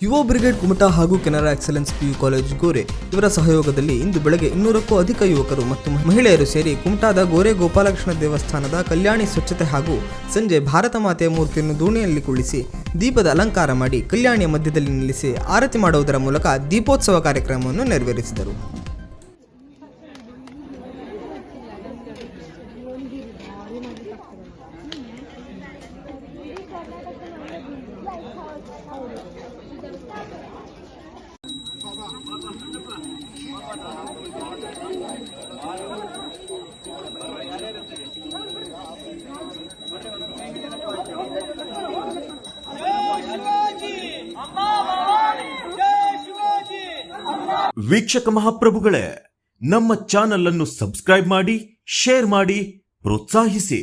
ಯುವ ಬ್ರಿಗೇಡ್ ಕುಮಟಾ ಹಾಗೂ Canara excellence PU college Gore ಇವರ ಸಹಯೋಗದಲ್ಲಿ ಇಂದು ಬೆಳಗ್ಗೆ 200ಕ್ಕೂ ಅಧಿಕ ಯುವಕರು ಮತ್ತು ಮಹಿಳೆಯರು ಸೇರಿ ಕುಮಟಾದ ಗೋರೆ ಗೋಪಾಲಕೃಷ್ಣ ದೇವಸ್ಥಾನದ ಕಲ್ಯಾಣಿ ಸ್ವಚ್ಛತೆ ಹಾಗೂ ಸಂಜೆ ಭಾರತ ಮಾತೆಯ ಮೂರ್ತಿಯನ್ನು ದೋಣಿಯಲ್ಲಿ ಕುಳ್ಳಿಸಿ ದೀಪದ ಅಲಂಕಾರ ಮಾಡಿ ಕಲ್ಯಾಣಿಯ ಮಧ್ಯದಲ್ಲಿ ನಿಲ್ಲಿಸಿ ಆರತಿ ಮಾಡುವುದರ ಮೂಲಕ ದೀಪೋತ್ಸವ ಕಾರ್ಯಕ್ರಮವನ್ನು ನೆರವೇರಿಸಿದರು. ವೀಕ್ಷಕ ಮಹಾಪ್ರಭುಗಳೇ, ನಮ್ಮ ಚಾನೆಲ್ ಅನ್ನು ಸಬ್ಸ್ಕ್ರೈಬ್ ಮಾಡಿ, ಶೇರ್ ಮಾಡಿ, ಪ್ರೋತ್ಸಾಹಿಸಿ.